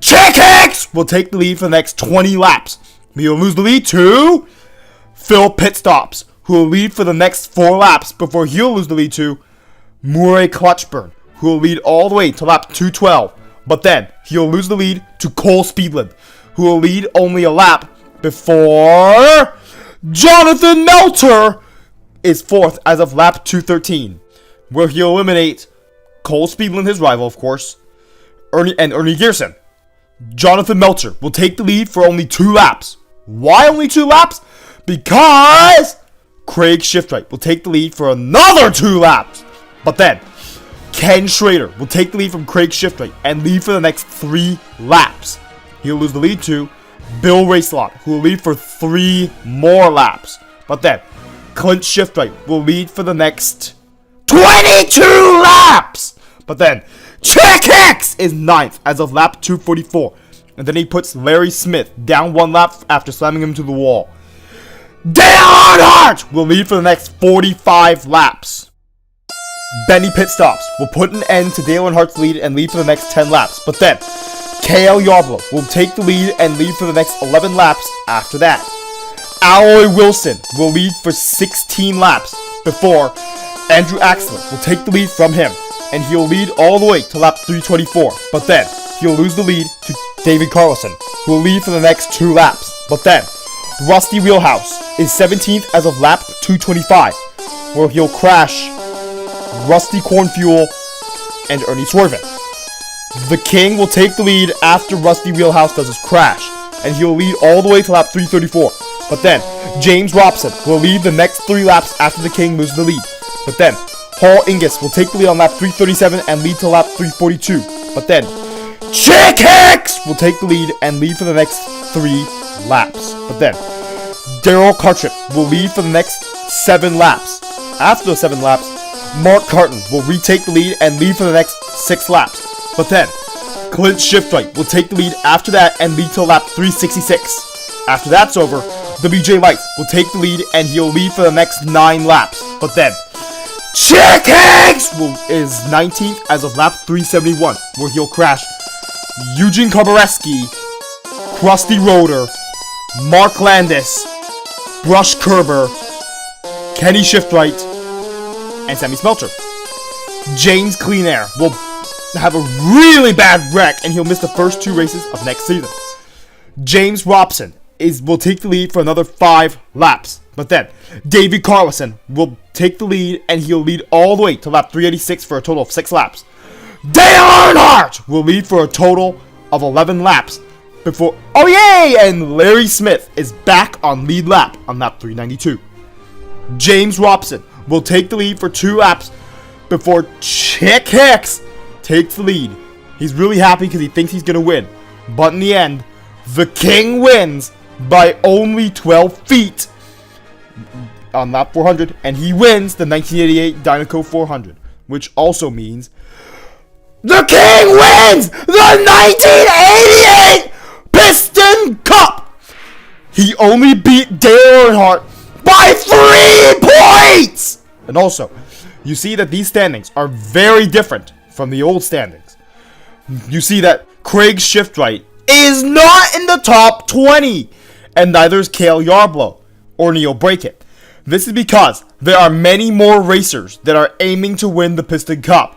Chick Hicks will take the lead for the next 20 laps. He'll lose the lead to Phil Pit Stops, who will lead for the next 4 laps before he'll lose the lead to Murray Clutchburn, who will lead all the way to lap 212. But then, he'll lose the lead to Cole Speedland, who will lead only a lap before Jonathan Melter is 4th as of lap 213, where he'll eliminate Cole Speedland, his rival, of course, Ernie Gearson. Jonathan Melter will take the lead for only 2 laps. Why only 2 laps? Because Craig Shiftright will take the lead for another 2 laps. But then, Ken Schrader will take the lead from Craig Shiftright and lead for the next 3 laps. He'll lose the lead to Bill Racelot, who will lead for 3 more laps. But then, Clint Shiftright will lead for the next 22 laps. But then, Chick Hicks is 9th as of lap 244. And then he puts Larry Smith down 1 lap after slamming him to the wall. Dale Earnhardt will lead for the next 45 laps. Benny Pit Stops will put an end to Dale Earnhardt's lead and lead for the next 10 laps. But then, Cale Yarborough will take the lead and lead for the next 11 laps after that. Alloy Wilson will lead for 16 laps before Andrew Axler will take the lead from him, and he'll lead all the way to lap 324. But then, he'll lose the lead to David Carlson, who will lead for the next 2 laps. But then, Rusty Wheelhouse is 17th as of lap 225, where he'll crash Rusty Cornfuel and Ernie Swervin. The King will take the lead after Rusty Wheelhouse does his crash, and he'll lead all the way to lap 334. But then, James Robson will lead the next 3 laps after the King loses the lead. But then, Paul Ingus will take the lead on lap 337 and lead to lap 342. But then, Chick Hicks will take the lead and lead for the next 3 laps. But then, Daryl Cartrip will lead for the next 7 laps. After the 7 laps, Mark Carton will retake the lead and lead for the next 6 laps. But then, Clint Shiftright will take the lead after that and lead till lap 366. After that's over, WJ Lights will take the lead and he'll lead for the next 9 laps. But then, Chick Hicks is 19th as of lap 371, where he'll crash Eugene Kobareski, Krusty Roeder, Mark Landis, Brush Kerber, Kenny Shiftright, and Sammy Smelter. James Clean Air will have a really bad wreck, and he'll miss the first 2 races of next season. James Robson will take the lead for another 5 laps. But then, Davey Carlson will take the lead, and he'll lead all the way to lap 386 for a total of 6 laps. Dale Earnhardt will lead for a total of 11 laps before, oh yay, and Larry Smith is back on lead lap on lap 392. James Robson will take the lead for 2 laps before Chick Hicks takes the lead. He's really happy because he thinks he's going to win. But in the end, the King wins by only 12 feet on lap 400, and he wins the 1988 Dynaco 400, which also means the King wins the 1988 Piston Cup! He only beat Dale Earnhardt by 3 points! And also, you see that these standings are very different from the old standings. You see that Craig Shiftright is not in the top 20, and neither is Cale Yarborough or Neil Brackett. This is because there are many more racers that are aiming to win the Piston Cup.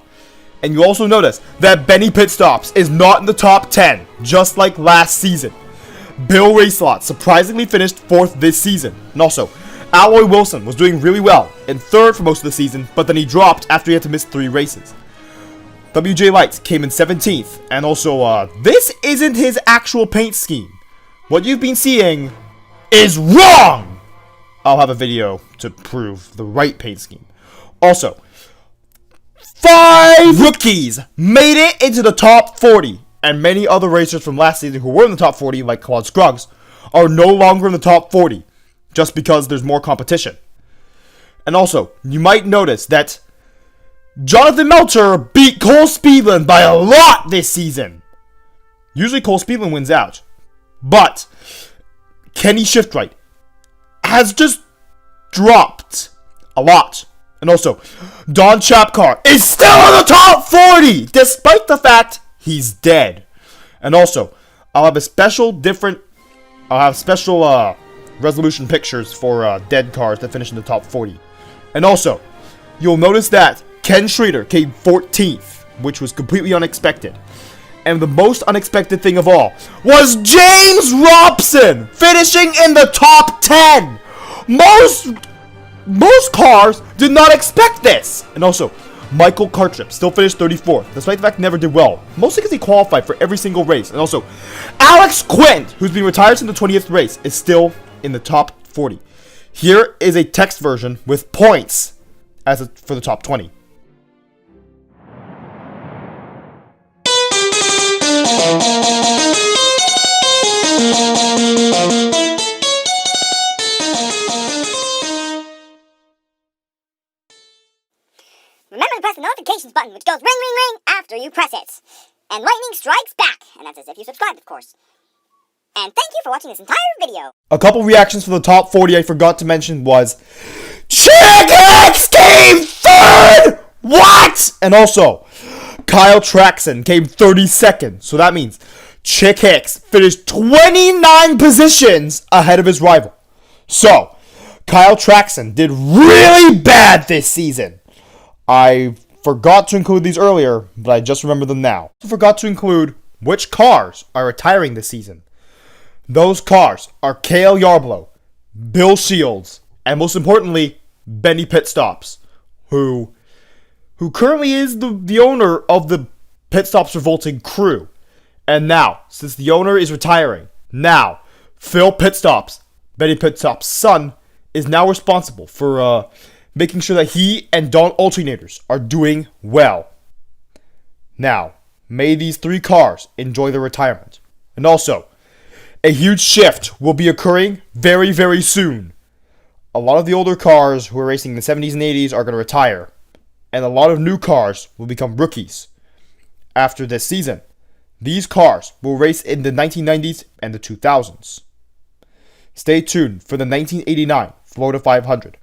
And you also notice that Benny Pitstops is not in the top 10, just like last season. Bill Racelot surprisingly finished 4th this season. And also, Alloy Wilson was doing really well in 3rd for most of the season, but then he dropped after he had to miss 3 races. WJ Lights came in 17th, and also, this isn't his actual paint scheme. What you've been seeing is wrong! I'll have a video to prove the right paint scheme. Also, 5 rookies made it into the top 40, and many other racers from last season who were in the top 40, like Claude Scruggs, are no longer in the top 40, just because there's more competition. And also, you might notice that Jonathan Melcher beat Cole Speedland by a lot this season. Usually Cole Speedland wins out, but Kenny Shiftright has just dropped a lot. And also, Don Chapcar is still in the top 40, despite the fact he's dead. And also, I'll have special resolution pictures for dead cars that finish in the top 40. And also, you'll notice that Ken Schrader came 14th, which was completely unexpected. And the most unexpected thing of all was James Robson finishing in the top 10. Most cars did not expect this. And also, Michael Cartrip still finished 34th, despite the fact he never did well, mostly because he qualified for every single race. And also, Alex Quint, who's been retired since the 20th race, is still in the top 40. Here is a text version with points for the top 20. Remember to press the notifications button, which goes ring, ring, ring after you press it. And lightning strikes back, and that's as if you subscribed, of course. And thank you for watching this entire video. A couple reactions for the top 40 I forgot to mention was Chick Hicks came 3rd! What? And also, Kyle Traxon came 32nd. So that means Chick Hicks finished 29 positions ahead of his rival. So, Kyle Traxon did really bad this season. I forgot to include these earlier, but I just remember them now. I forgot to include which cars are retiring this season. Those cars are Cale Yarborough, Bill Shields, and most importantly, Benny Pitstops, who currently is the owner of the Pitstops Revolting crew. And now, since the owner is retiring, now Phil Pitstops, Benny Pitstops' son, is now responsible for making sure that he and Don Alternators are doing well. Now, may these 3 cars enjoy their retirement. And also, a huge shift will be occurring very, very soon. A lot of the older cars who are racing in the 70s and 80s are going to retire. And a lot of new cars will become rookies after this season. These cars will race in the 1990s and the 2000s. Stay tuned for the 1989 Florida 500.